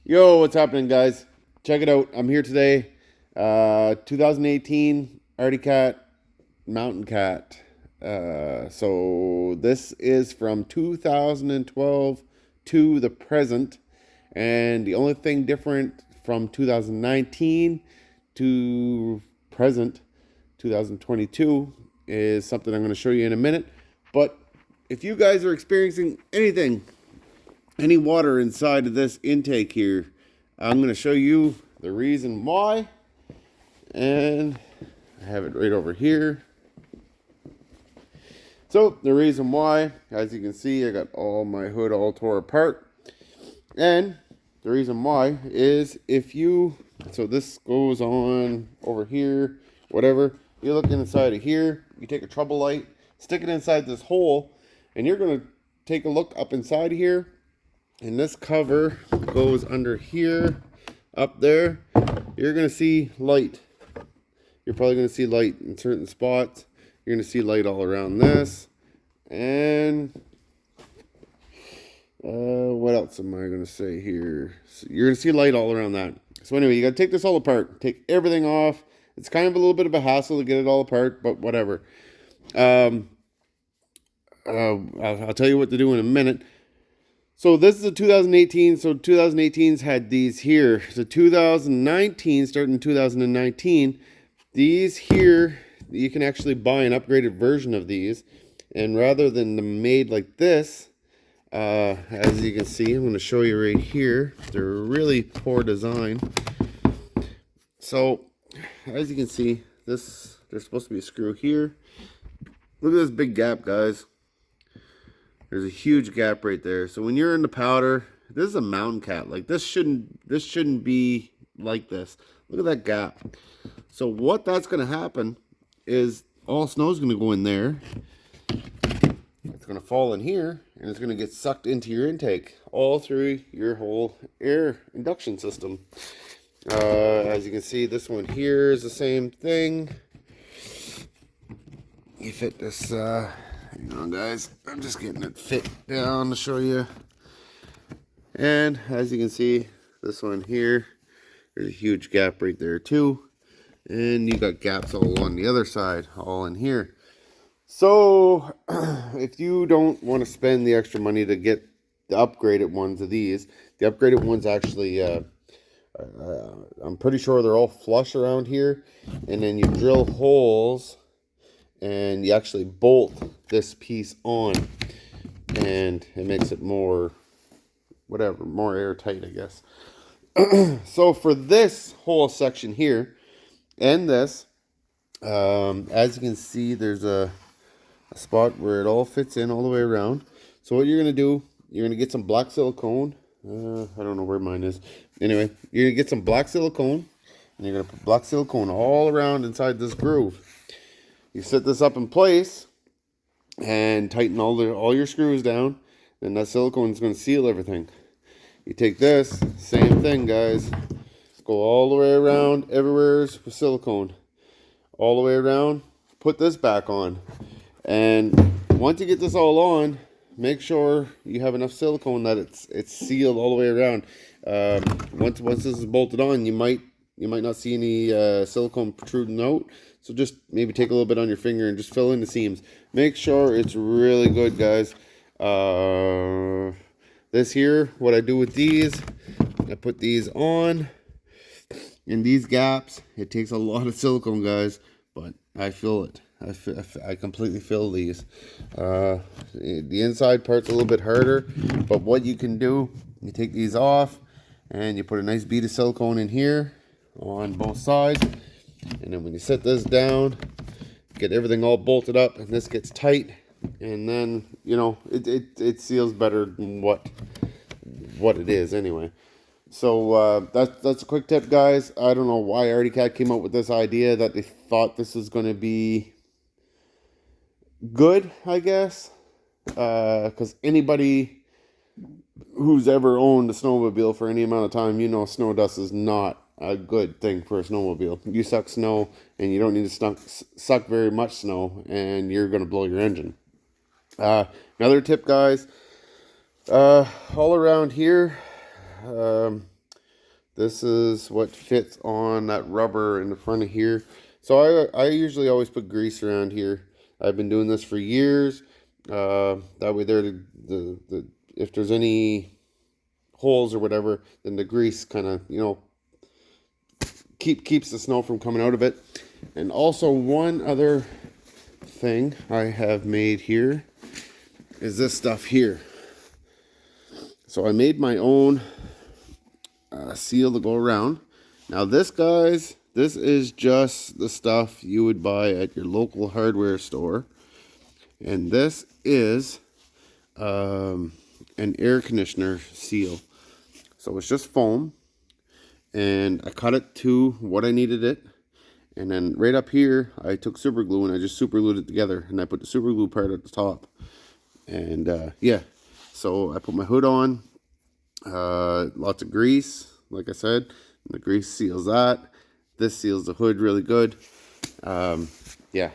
Yo, what's happening, guys? Check it out. I'm here today. 2018 Artie Cat Mountain Cat. So this is from 2012 to the present, and the only thing different from 2019 to present, 2022, is something I'm going to show you in a minute. But if you guys are experiencing anything, any water inside of this intake here, I'm going to show you the reason why. And I have it right over here. So the reason why, as you can see, I got all my hood all tore apart. And the reason why is so this goes on over here, whatever. You look inside of here, you take a trouble light, stick it inside this hole, and you're going to take a look up inside of here. And this cover goes under here, up there. You're going to see light. You're probably going to see light in certain spots. You're going to see light all around this. And what else am I going to say here? So you're going to see light all around that. So anyway, you got to take this all apart. Take everything off. It's kind of a little bit of a hassle to get it all apart, but whatever. I'll tell you what to do in a minute. So this is a 2018, so 2018's had these here. The 2019, starting in 2019, these here, you can actually buy an upgraded version of these. And rather than them made like this, as you can see, I'm going to show you right here. They're really poor design. So, as you can see, there's supposed to be a screw here. Look at this big gap, guys. There's a huge gap right there. So when you're in the powder, this is a mountain cat. Like this shouldn't be like this. Look at that gap. So what that's going to happen is all snow is going to go in there. It's going to fall in here, and it's going to get sucked into your intake all through your whole air induction system. As you can see, this one here is the same thing. You fit this. Hang on, guys. I'm just getting it fit down to show you. And as you can see, this one here, there's a huge gap right there too. And you got gaps all on the other side, all in here. So if you don't want to spend the extra money to get the upgraded ones of these, the upgraded ones actually, I'm pretty sure they're all flush around here. And then you drill holes and you actually bolt this piece on, and it makes it more airtight, I guess. So for this whole section here and this, as you can see, there's a spot where it all fits in all the way around. So what you're going to do, you're going to get some black silicone. I don't know where mine is. Anyway, you're going to get some black silicone, and you're going to put black silicone all around inside this groove. You set this up in place and tighten all your screws down. Then that silicone is going to seal everything. You take this, same thing, guys. Go all the way around, everywhere's with silicone. All the way around, put this back on. And once you get this all on, make sure you have enough silicone that it's sealed all the way around. Once this is bolted on, you might not see any silicone protruding out. So just maybe take a little bit on your finger and just fill in the seams. Make sure it's really good, guys. This here, what I do with these, I put these on in these gaps. It takes a lot of silicone, guys, but I fill it. I completely fill these. The inside part's a little bit harder, but what you can do, you take these off and you put a nice bead of silicone in here on both sides. And then when you set this down, get everything all bolted up, and this gets tight, and then, you know, it seals better than what it is anyway. So that's a quick tip, guys. I don't know why Artie Cat came up with this idea that they thought this was going to be good, I guess, because anybody who's ever owned a snowmobile for any amount of time, you know snow dust is not a good thing for a snowmobile. You suck snow, and you don't need to suck very much snow, and you're going to blow your engine. Another tip, guys, all around here, This is what fits on that rubber in the front of here. So I usually always put grease around here. I've been doing this for years. That way there, if there's any holes or whatever, then the grease kind of, you know, keeps the snow from coming out of it. And also one other thing I have made here is this stuff here. So I made my own seal to go around. Now this, guys, this is just the stuff you would buy at your local hardware store. And this is an air conditioner seal. So it's just foam. And I cut it to what I needed it. And then right up here, I took super glue and I just super glued it together. And I put the super glue part at the top. And yeah, so I put my hood on. Lots of grease, like I said. And the grease seals that. This seals the hood really good. Yeah.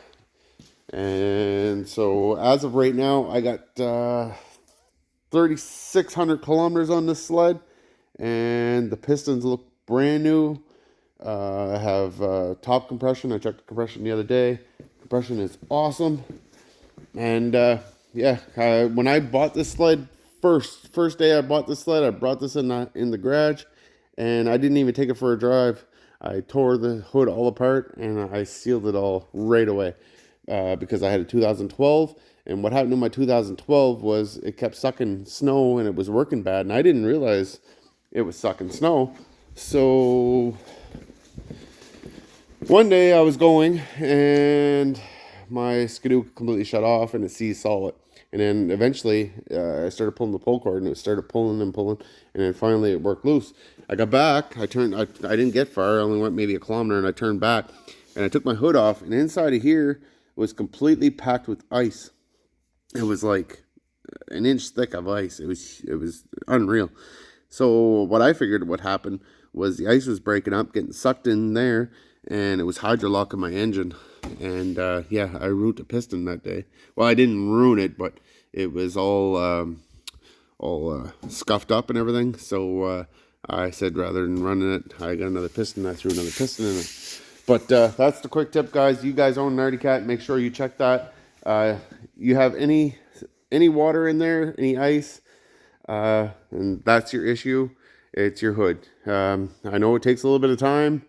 And so as of right now, I got 3,600 kilometers on this sled. And the pistons look brand new. I have top compression. I checked the compression the other day. Compression is awesome. And yeah, when I bought this sled, first day I bought this sled, I brought this in the garage, and I didn't even take it for a drive. I tore the hood all apart and I sealed it all right away because I had a 2012. And what happened to my 2012 was it kept sucking snow and it was working bad, and I didn't realize it was sucking snow. So one day I was going and my skidoo completely shut off and it saw it. And then eventually I started pulling the pull cord and it started pulling and pulling. And then finally it worked loose. I got back. I didn't get far. I only went maybe a kilometer, and I turned back. And I took my hood off. And inside of here was completely packed with ice. It was like an inch thick of ice. It was unreal. So what I figured what happened was the ice was breaking up, getting sucked in there. And it was hydrolocking my engine. And yeah, I ruined the piston that day. Well, I didn't ruin it, but it was all scuffed up and everything. So I said rather than running it, I got another piston. I threw another piston in it. But that's the quick tip, guys. You guys own an Arctic Cat, make sure you check that. You have any water in there, any ice, and that's your issue. It's your hood. I know it takes a little bit of time.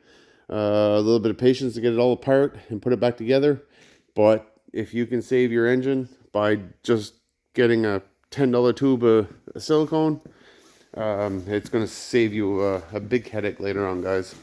A little bit of patience to get it all apart and put it back together. But if you can save your engine by just getting a $10 tube of silicone, it's going to save you a big headache later on, guys.